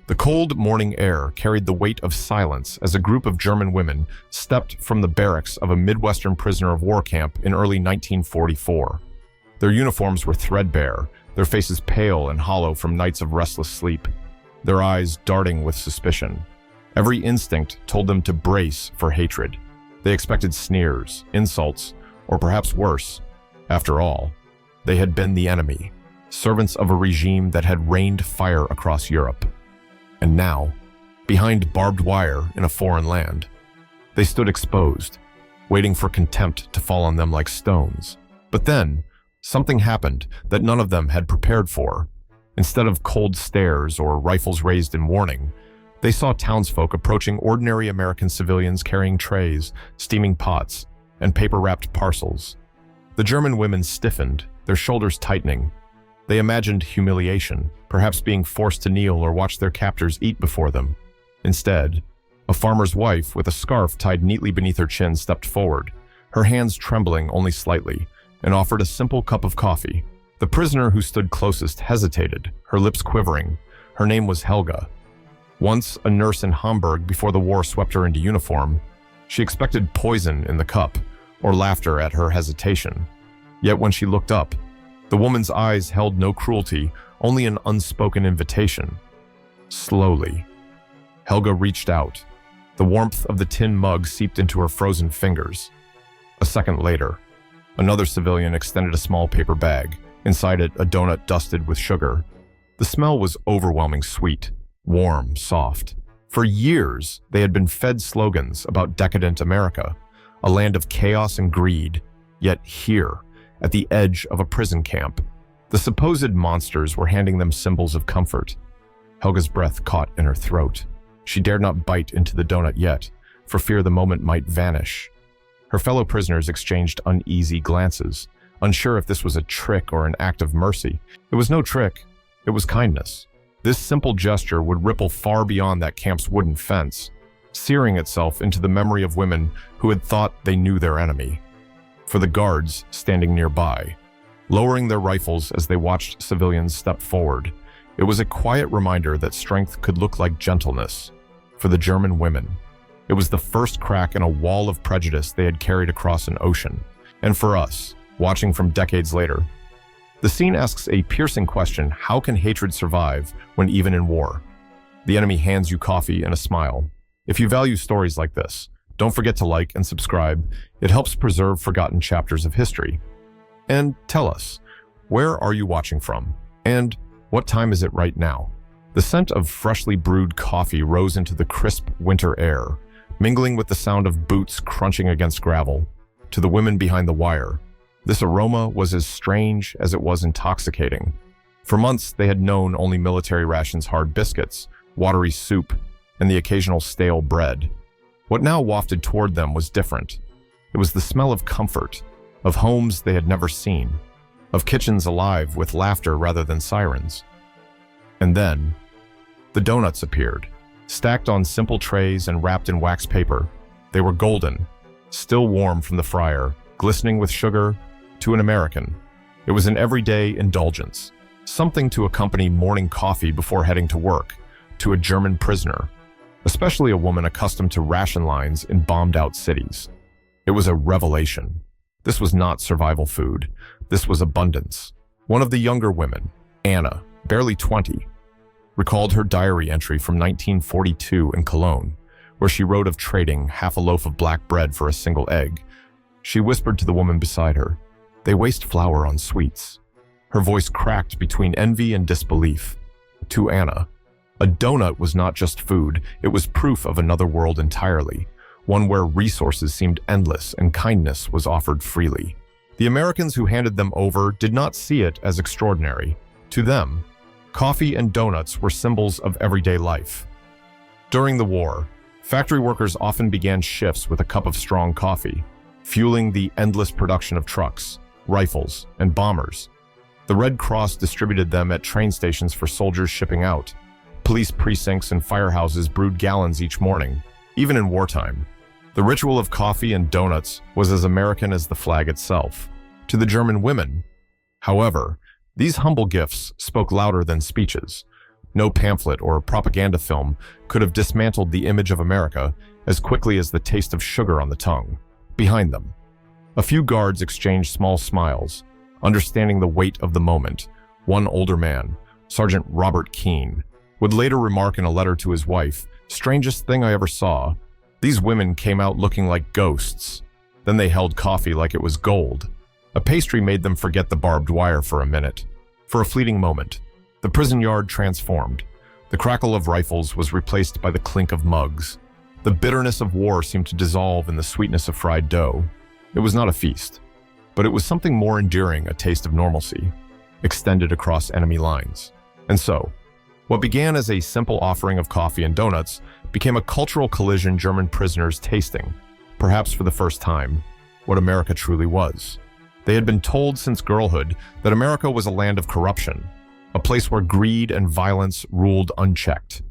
The cold morning air carried the weight of silence as a group of German women stepped from the barracks of a Midwestern prisoner of war camp in early 1944. Their uniforms were threadbare, their faces pale and hollow from nights of restless sleep, their eyes darting with suspicion. Every instinct told them to brace for hatred. They expected sneers, insults, or perhaps worse. After all, they had been the enemy, servants of a regime that had rained fire across Europe. And now, behind barbed wire in a foreign land, they stood exposed, waiting for contempt to fall on them like stones. But then, something happened that none of them had prepared for. Instead of cold stares or rifles raised in warning, they saw townsfolk approaching ordinary American civilians carrying trays, steaming pots, and paper-wrapped parcels. The German women stiffened, their shoulders tightening. They imagined humiliation, perhaps being forced to kneel or watch their captors eat before them. Instead, a farmer's wife with a scarf tied neatly beneath her chin stepped forward, her hands trembling only slightly, and offered a simple cup of coffee. The prisoner who stood closest hesitated, her lips quivering. Her name was Helga. Once a nurse in Hamburg before the war swept her into uniform, she expected poison in the cup or laughter at her hesitation. Yet when she looked up, the woman's eyes held no cruelty, only an unspoken invitation. Slowly, Helga reached out. The warmth of the tin mug seeped into her frozen fingers. A second later, another civilian extended a small paper bag, inside it a donut dusted with sugar. The smell was overwhelming sweet, warm, soft. For years, they had been fed slogans about decadent America, a land of chaos and greed. Yet here, at the edge of a prison camp, the supposed monsters were handing them symbols of comfort. Helga's breath caught in her throat. She dared not bite into the donut yet, for fear the moment might vanish. Her fellow prisoners exchanged uneasy glances, unsure if this was a trick or an act of mercy. It was no trick, it was kindness. This simple gesture would ripple far beyond that camp's wooden fence, searing itself into the memory of women who had thought they knew their enemy. For the guards standing nearby, lowering their rifles as they watched civilians step forward, it was a quiet reminder that strength could look like gentleness. For the German women, it was the first crack in a wall of prejudice they had carried across an ocean. And for us, watching from decades later, the scene asks a piercing question: how can hatred survive when even in war? The enemy hands you coffee and a smile. If you value stories like this, don't forget to like and subscribe. It helps preserve forgotten chapters of history. And tell us, where are you watching from? And what time is it right now? The scent of freshly brewed coffee rose into the crisp winter air, mingling with the sound of boots crunching against gravel. To the women behind the wire, this aroma was as strange as it was intoxicating. For months, they had known only military rations, hard biscuits, watery soup, and the occasional stale bread. What now wafted toward them was different. It was the smell of comfort, of homes they had never seen, of kitchens alive with laughter rather than sirens. And then, the donuts appeared, stacked on simple trays and wrapped in wax paper. They were golden, still warm from the fryer, glistening with sugar. To an American, it was an everyday indulgence, something to accompany morning coffee before heading to work. To a German prisoner, especially a woman accustomed to ration lines in bombed-out cities, it was a revelation. This was not survival food. This was abundance. One of the younger women, Anna, barely 20, recalled her diary entry from 1942 in Cologne, where she wrote of trading half a loaf of black bread for a single egg. She whispered to the woman beside her, "They waste flour on sweets." Her voice cracked between envy and disbelief. To Anna, a donut was not just food, it was proof of another world entirely, one where resources seemed endless and kindness was offered freely. The Americans who handed them over did not see it as extraordinary. To them, coffee and donuts were symbols of everyday life. During the war, factory workers often began shifts with a cup of strong coffee, fueling the endless production of trucks, rifles, and bombers. The Red Cross distributed them at train stations for soldiers shipping out. Police precincts and firehouses brewed gallons each morning, even in wartime. The ritual of coffee and donuts was as American as the flag itself. To the German women, however, these humble gifts spoke louder than speeches. No pamphlet or propaganda film could have dismantled the image of America as quickly as the taste of sugar on the tongue. Behind them, a few guards exchanged small smiles, understanding the weight of the moment. One older man, Sergeant Robert Keene, would later remark in a letter to his wife, "Strangest thing I ever saw. These women came out looking like ghosts. Then they held coffee like it was gold." A pastry made them forget the barbed wire for a minute. For a fleeting moment, the prison yard transformed. The crackle of rifles was replaced by the clink of mugs. The bitterness of war seemed to dissolve in the sweetness of fried dough. It was not a feast, but it was something more enduring, a taste of normalcy, extended across enemy lines. And so, what began as a simple offering of coffee and donuts became a cultural collision, German prisoners tasting, perhaps for the first time, what America truly was. They had been told since girlhood that America was a land of corruption, a place where greed and violence ruled unchecked.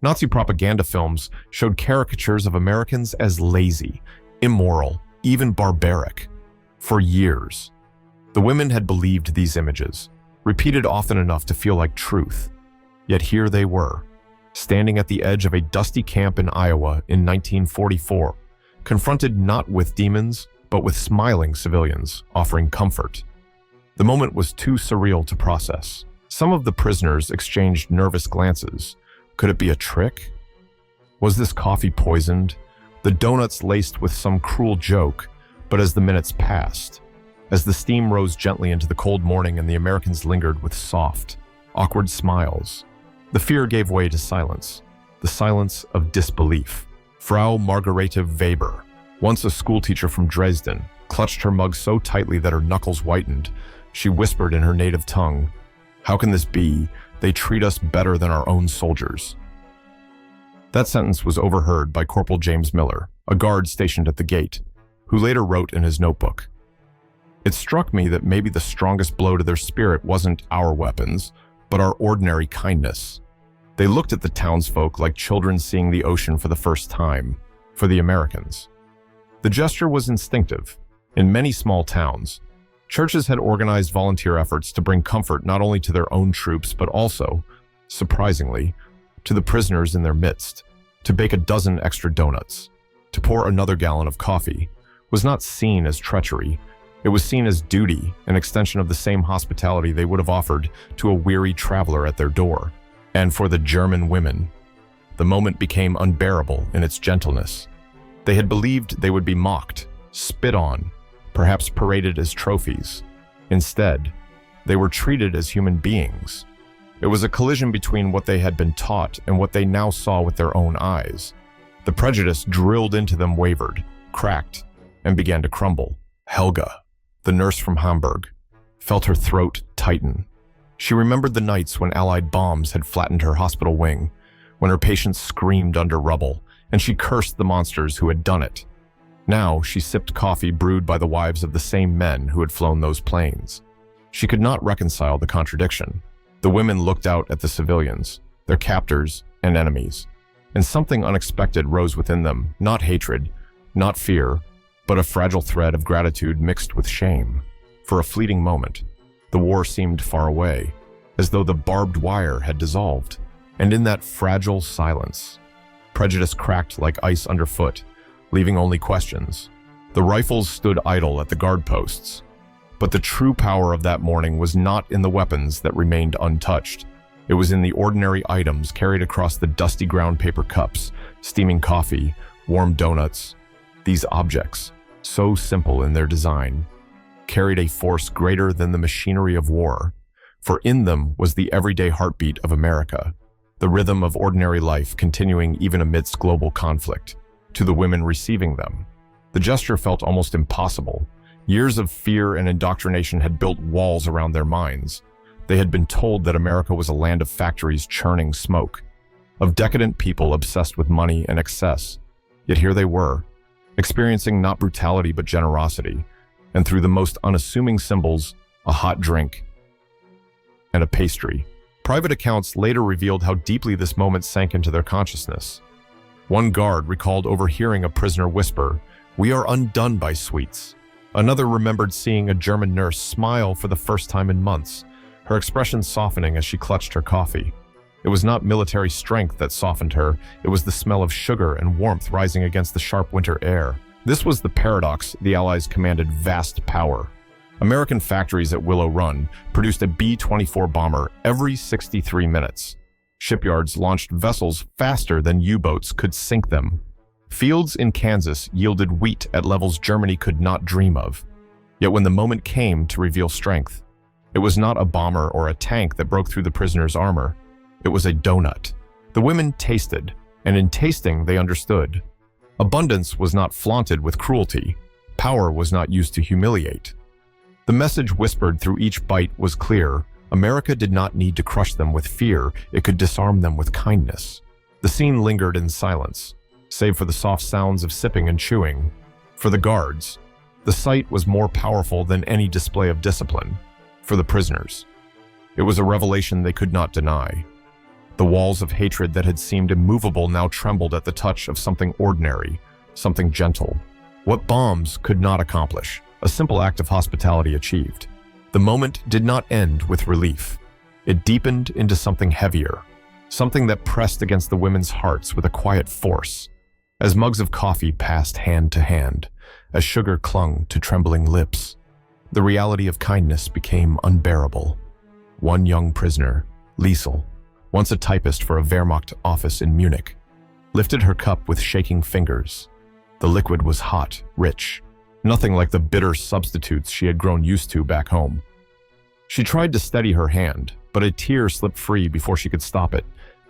Nazi propaganda films showed caricatures of Americans as lazy, immoral, even barbaric. For years, the women had believed these images, repeated often enough to feel like truth. Yet here they were, standing at the edge of a dusty camp in Iowa in 1944, confronted not with demons, but with smiling civilians offering comfort. The moment was too surreal to process. Some of the prisoners exchanged nervous glances. Could it be a trick? Was this coffee poisoned? The donuts laced with some cruel joke? But as the minutes passed, as the steam rose gently into the cold morning and the Americans lingered with soft, awkward smiles, the fear gave way to silence, the silence of disbelief. Frau Margarete Weber, once a schoolteacher from Dresden, clutched her mug so tightly that her knuckles whitened. She whispered in her native tongue, "How can this be? They treat us better than our own soldiers." That sentence was overheard by Corporal James Miller, a guard stationed at the gate, who later wrote in his notebook, "It struck me that maybe the strongest blow to their spirit wasn't our weapons, but our ordinary kindness. They looked at the townsfolk like children seeing the ocean for the first time, for the Americans." The gesture was instinctive. In many small towns, churches had organized volunteer efforts to bring comfort not only to their own troops, but also, surprisingly, to the prisoners in their midst. To bake a dozen extra donuts, to pour another gallon of coffee, was not seen as treachery. It was seen as duty, an extension of the same hospitality they would have offered to a weary traveler at their door. And for the German women, the moment became unbearable in its gentleness. They had believed they would be mocked, spit on, perhaps paraded as trophies. Instead, they were treated as human beings. It was a collision between what they had been taught and what they now saw with their own eyes. The prejudice drilled into them wavered, cracked, and began to crumble. Helga, the nurse from Hamburg, felt her throat tighten. She remembered the nights when Allied bombs had flattened her hospital wing, when her patients screamed under rubble, and she cursed the monsters who had done it. Now she sipped coffee brewed by the wives of the same men who had flown those planes. She could not reconcile the contradiction. The women looked out at the civilians, their captors and enemies, and something unexpected rose within them, not hatred, not fear, but a fragile thread of gratitude mixed with shame. For a fleeting moment, the war seemed far away, as though the barbed wire had dissolved. And in that fragile silence, prejudice cracked like ice underfoot, leaving only questions. The rifles stood idle at the guard posts, but the true power of that morning was not in the weapons that remained untouched. It was in the ordinary items carried across the dusty ground paper cups, steaming coffee, warm donuts. These objects, so simple in their design, carried a force greater than the machinery of war, for in them was the everyday heartbeat of America, the rhythm of ordinary life continuing even amidst global conflict. To the women receiving them, the gesture felt almost impossible. Years of fear and indoctrination had built walls around their minds. They had been told that America was a land of factories churning smoke, of decadent people obsessed with money and excess. Yet here they were, experiencing not brutality but generosity, and through the most unassuming symbols, a hot drink and a pastry. Private accounts later revealed how deeply this moment sank into their consciousness. One guard recalled overhearing a prisoner whisper, "We are undone by sweets." Another remembered seeing a German nurse smile for the first time in months, her expression softening as she clutched her coffee. It was not military strength that softened her, it was the smell of sugar and warmth rising against the sharp winter air. This was the paradox. The Allies commanded vast power. American factories at Willow Run produced a B-24 bomber every 63 minutes. Shipyards launched vessels faster than U-boats could sink them. Fields in Kansas yielded wheat at levels Germany could not dream of. Yet when the moment came to reveal strength, it was not a bomber or a tank that broke through the prisoner's armor. It was a donut. The women tasted, and in tasting they understood. Abundance was not flaunted with cruelty. Power was not used to humiliate. The message whispered through each bite was clear. America did not need to crush them with fear, it could disarm them with kindness. The scene lingered in silence, save for the soft sounds of sipping and chewing. For the guards, the sight was more powerful than any display of discipline. For the prisoners, it was a revelation they could not deny. The walls of hatred that had seemed immovable now trembled at the touch of something ordinary, something gentle. What bombs could not accomplish, a simple act of hospitality achieved. The moment did not end with relief. It deepened into something heavier, something that pressed against the women's hearts with a quiet force. As mugs of coffee passed hand to hand, as sugar clung to trembling lips, the reality of kindness became unbearable. One young prisoner, Liesel, once a typist for a Wehrmacht office in Munich, lifted her cup with shaking fingers. The liquid was hot, rich, nothing like the bitter substitutes she had grown used to back home. She tried to steady her hand, but a tear slipped free before she could stop it.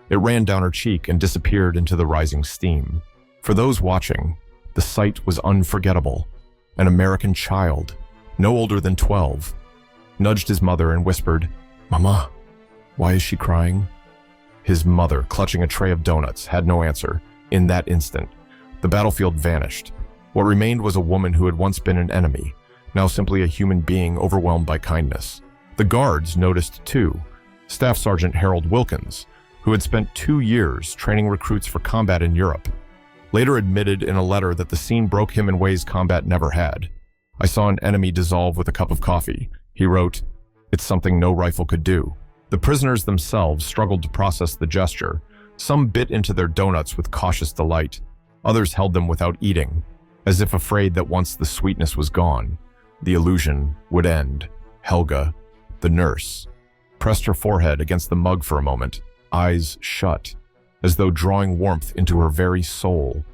It ran down her cheek and disappeared into the rising steam. For those watching, the sight was unforgettable. An American child, no older than 12, nudged his mother and whispered, "Mama, why is she crying?" His mother, clutching a tray of donuts, had no answer. In that instant, the battlefield vanished. What remained was a woman who had once been an enemy, now simply a human being overwhelmed by kindness. The guards noticed too. Staff Sergeant Harold Wilkins, who had spent 2 years training recruits for combat in Europe, later admitted in a letter that the scene broke him in ways combat never had. "I saw an enemy dissolve with a cup of coffee," he wrote. "It's something no rifle could do." The prisoners themselves struggled to process the gesture. Some bit into their donuts with cautious delight. Others held them without eating, as if afraid that once the sweetness was gone, the illusion would end. Helga, the nurse, pressed her forehead against the mug for a moment, eyes shut, as though drawing warmth into her very soul.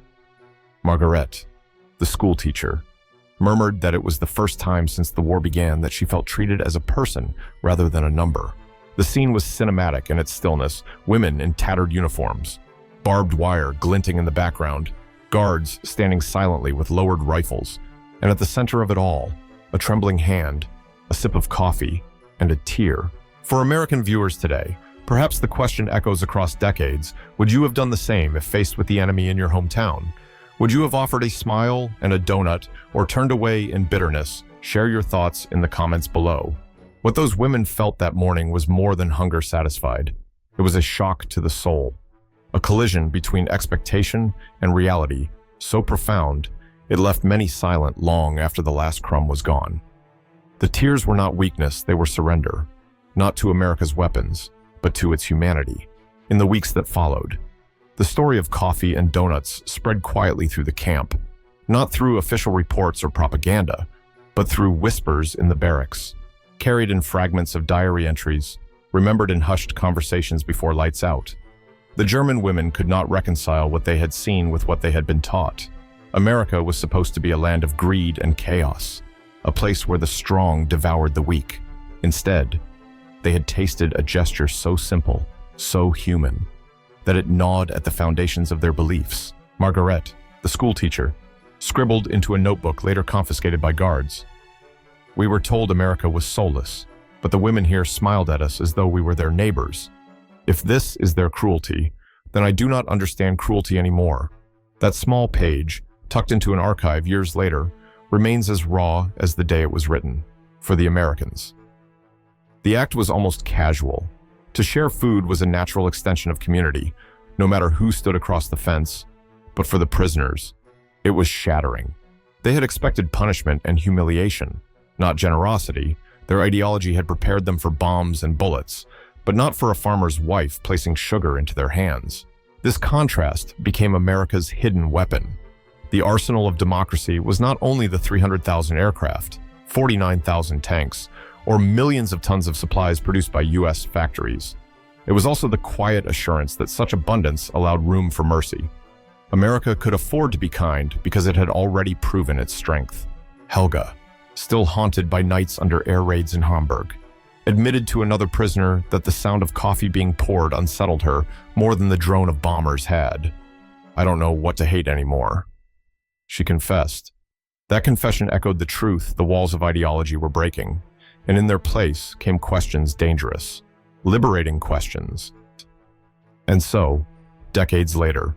Margaret, the schoolteacher, murmured that it was the first time since the war began that she felt treated as a person rather than a number. The scene was cinematic in its stillness, women in tattered uniforms, barbed wire glinting in the background, guards standing silently with lowered rifles, and at the center of it all, a trembling hand, a sip of coffee, and a tear. For American viewers today, perhaps the question echoes across decades: would you have done the same if faced with the enemy in your hometown? Would you have offered a smile and a donut, or turned away in bitterness? Share your thoughts in the comments below. What those women felt that morning was more than hunger satisfied. It was a shock to the soul, a collision between expectation and reality, so profound it left many silent long after the last crumb was gone. The tears were not weakness, they were surrender, not to America's weapons, but to its humanity. In the weeks that followed, the story of coffee and donuts spread quietly through the camp, not through official reports or propaganda, but through whispers in the barracks, carried in fragments of diary entries, remembered in hushed conversations before lights out. The German women could not reconcile what they had seen with what they had been taught. America was supposed to be a land of greed and chaos, a place where the strong devoured the weak. Instead, they had tasted a gesture so simple, so human, that it gnawed at the foundations of their beliefs. Margaret, the schoolteacher, scribbled into a notebook later confiscated by guards. "We were told America was soulless, but the women here smiled at us as though we were their neighbors. If this is their cruelty, then I do not understand cruelty anymore." That small page, tucked into an archive years later, remains as raw as the day it was written. For the Americans, the act was almost casual. To share food was a natural extension of community, no matter who stood across the fence. But for the prisoners, it was shattering. They had expected punishment and humiliation, not generosity. Their ideology had prepared them for bombs and bullets, but not for a farmer's wife placing sugar into their hands. This contrast became America's hidden weapon. The arsenal of democracy was not only the 300,000 aircraft, 49,000 tanks, or millions of tons of supplies produced by U.S. factories. It was also the quiet assurance that such abundance allowed room for mercy. America could afford to be kind because it had already proven its strength. Helga, still haunted by nights under air raids in Hamburg, admitted to another prisoner that the sound of coffee being poured unsettled her more than the drone of bombers had. "I don't know what to hate anymore," she confessed. That confession echoed the truth the walls of ideology were breaking, and in their place came questions dangerous, liberating questions. And so, decades later,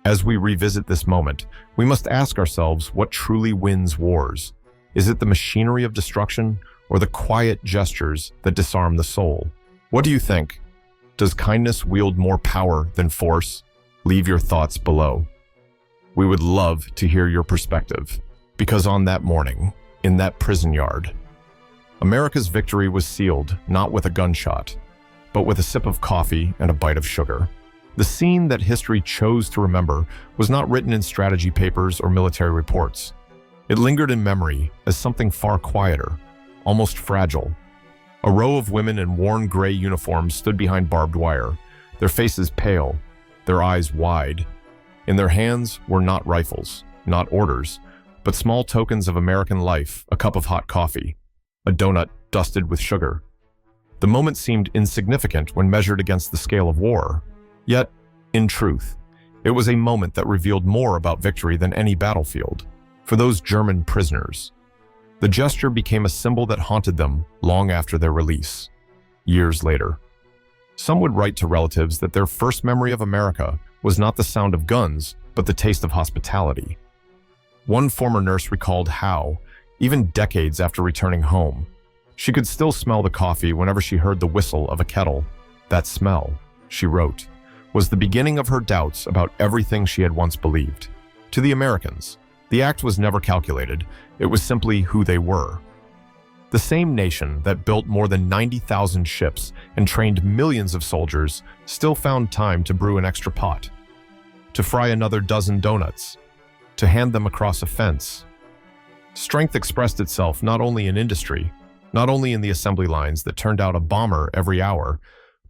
as we revisit this moment, we must ask ourselves what truly wins wars. Is it the machinery of destruction or the quiet gestures that disarm the soul? What do you think? Does kindness wield more power than force? Leave your thoughts below. We would love to hear your perspective, because on that morning, in that prison yard, America's victory was sealed not with a gunshot, but with a sip of coffee and a bite of sugar. The scene that history chose to remember was not written in strategy papers or military reports. It lingered in memory as something far quieter, almost fragile. A row of women in worn gray uniforms stood behind barbed wire, their faces pale, their eyes wide. In their hands were not rifles, not orders, but small tokens of American life, a cup of hot coffee, a donut dusted with sugar. The moment seemed insignificant when measured against the scale of war. Yet, in truth, it was a moment that revealed more about victory than any battlefield. For those German prisoners, the gesture became a symbol that haunted them long after their release. Years later, some would write to relatives that their first memory of America was not the sound of guns, but the taste of hospitality. One former nurse recalled how, even decades after returning home, she could still smell the coffee whenever she heard the whistle of a kettle. That smell, she wrote, was the beginning of her doubts about everything she had once believed. To the Americans, the act was never calculated, it was simply who they were. The same nation that built more than 90,000 ships and trained millions of soldiers still found time to brew an extra pot, to fry another dozen donuts, to hand them across a fence. Strength expressed itself not only in industry, not only in the assembly lines that turned out a bomber every hour,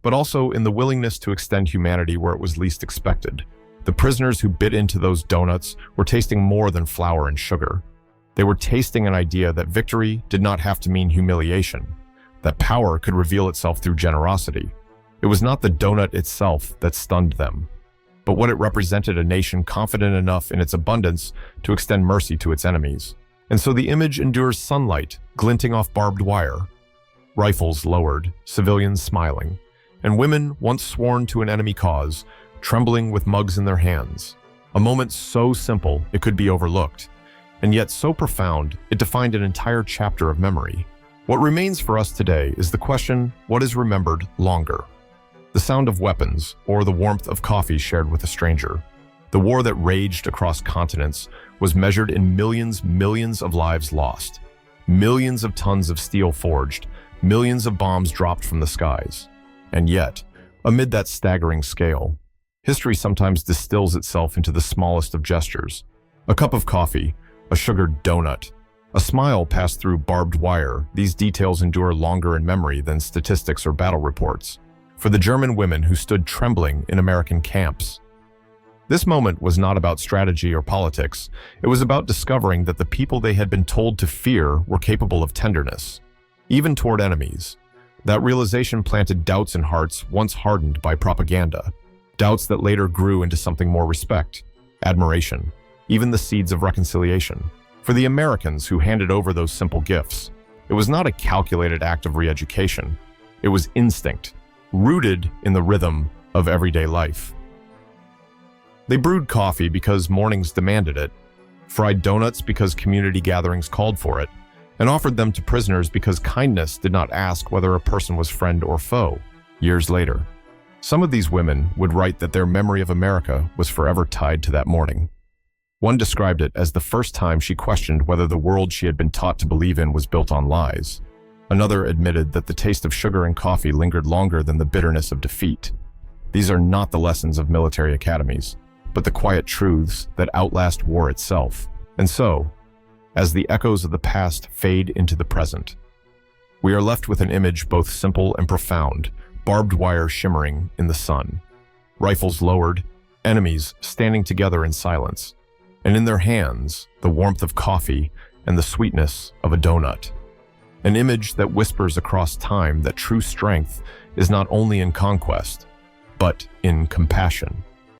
but also in the willingness to extend humanity where it was least expected. The prisoners who bit into those donuts were tasting more than flour and sugar. They were tasting an idea that victory did not have to mean humiliation, that power could reveal itself through generosity. It was not the donut itself that stunned them, but what it represented: a nation confident enough in its abundance to extend mercy to its enemies. And so the image endures: sunlight glinting off barbed wire, rifles lowered, civilians smiling, and women once sworn to an enemy cause, trembling with mugs in their hands. A moment so simple it could be overlooked, and yet so profound it defined an entire chapter of memory. What remains for us today is the question: what is remembered longer? The sound of weapons, or the warmth of coffee shared with a stranger? The war that raged across continents was measured in millions of lives lost, millions of tons of steel forged, millions of bombs dropped from the skies. And yet, amid that staggering scale, history sometimes distills itself into the smallest of gestures. A cup of coffee, a sugared donut, a smile passed through barbed wire. These details endure longer in memory than statistics or battle reports. For the German women who stood trembling in American camps, this moment was not about strategy or politics. It was about discovering that the people they had been told to fear were capable of tenderness, even toward enemies. That realization planted doubts in hearts once hardened by propaganda, doubts that later grew into something more: respect, admiration, even the seeds of reconciliation. For the Americans who handed over those simple gifts, it was not a calculated act of re-education. It was instinct, rooted in the rhythm of everyday life. They brewed coffee because mornings demanded it, fried donuts because community gatherings called for it, and offered them to prisoners because kindness did not ask whether a person was friend or foe. Years later, some of these women would write that their memory of America was forever tied to that morning. One described it as the first time she questioned whether the world she had been taught to believe in was built on lies. Another admitted that the taste of sugar and coffee lingered longer than the bitterness of defeat. These are not the lessons of military academies, but the quiet truths that outlast war itself. And so, as the echoes of the past fade into the present, we are left with an image both simple and profound, barbed wire shimmering in the sun, rifles lowered, enemies standing together in silence, and in their hands, the warmth of coffee and the sweetness of a donut. An image that whispers across time that true strength is not only in conquest, but in compassion.